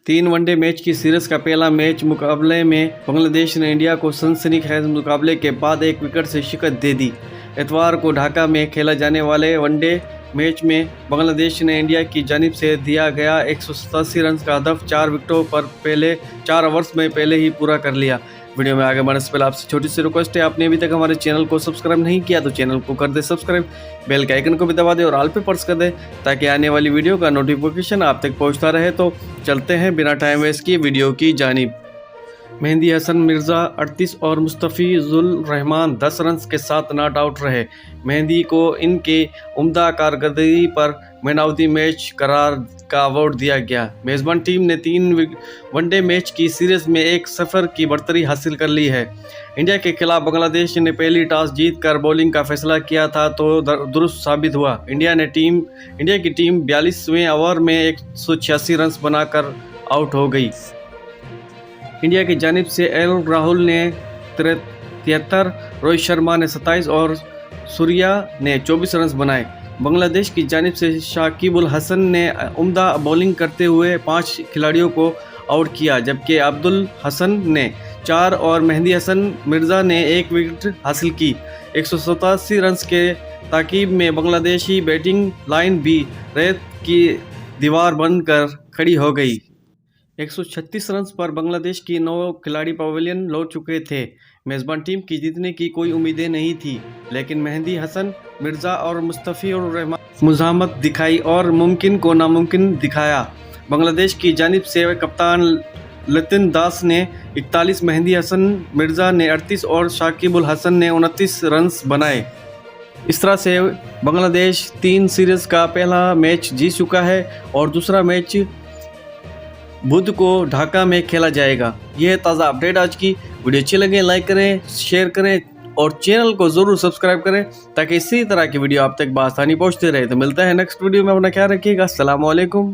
तीन one day match की series का पहला मैच मुकाबले में बांग्लादेश ने इंडिया को सनसनीखेज मुकाबले के बाद एक विकेट से शिकस्त दे दी। इतवार को ढाका में खेला जाने वाले वनडे मैच में बांग्लादेश ने इंडिया की जानिब से दिया गया 187 रन का हदफ 4 विकेटों पर पहले 4 ओवर्स में पहले ही पूरा कर लिया। वीडियो में आगे बढ़ने से पहले आपसे छोटी सी रिक्वेस्ट है, आपने अभी तक हमारे चैनल को सब्सक्राइब नहीं किया तो चैनल को कर दे सब्सक्राइब, बेल के आइकन को भी दबा दे और ऑल पे प्रेस कर दे ताकि आने वाली वीडियो का नोटिफिकेशन आप तक पहुंचता रहे। तो चलते हैं बिना टाइम वेस्ट किए वीडियो की जानिब। मेहंदी हसन मिर्ज़ा 38 और मुस्तफ़िजुर रहमान 10 रन के साथ नॉट आउट रहे। मेहंदी को इनके उम्दा कारकर्दगी पर मैन ऑफ द मैच करार का अवार्ड दिया गया। मेज़बान टीम ने 3 वनडे मैच की सीरीज में 1-0 की बढ़तरी हासिल कर ली है। इंडिया के खिलाफ बांग्लादेश ने पहली टॉस जीतकर बॉलिंग का फैसला किया था तो दुरुस्त साबित हुआ। इंडिया की टीम 42वें ओवर में 186 रन बनाकर आउट हो गई। इंडिया की जानिब से एल राहुल ने 73, रोहित शर्मा ने 27 और सूर्या ने 24 रन बनाए। बांग्लादेश की जानिब से शाकिबुल हसन ने उम्दा बॉलिंग करते हुए 5 खिलाड़ियों को आउट किया, जबकि अब्दुल हसन ने 4 और मेहंदी हसन मिर्ज़ा ने 1 विकेट हासिल की। 187 रन के ताकीब में बांग्लादेशी बैटिंग लाइन भी रेत की दीवार बनकर खड़ी हो गई। 136 रन पर बांग्लादेश की 9 खिलाड़ी पवेलियन लौट चुके थे। मेज़बान टीम की जीतने की कोई उम्मीदें नहीं थी, लेकिन मेहंदी हसन मिर्ज़ा और मुस्तफ़िजुर रहमान मुज़ाहमत दिखाई और मुमकिन को नामुमकिन दिखाया। बांग्लादेश की जानिब से कप्तान लतिन दास ने 41, मेहंदी हसन मिर्ज़ा ने 38 और शाकिबुल हसन ने 29 रन बनाए। इस तरह से बांग्लादेश 3 सीरीज़ का पहला मैच जीत चुका है और दूसरा मैच बुध को ढाका में खेला जाएगा। यह है ताज़ा अपडेट आज की। वीडियो अच्छी लगे लाइक करें, शेयर करें और चैनल को ज़रूर सब्सक्राइब करें ताकि इसी तरह की वीडियो आप तक बआसानी पहुंचते रहे। तो मिलता है नेक्स्ट वीडियो में। अपना ख्याल रखिएगा। अस्सलाम वालेकुम।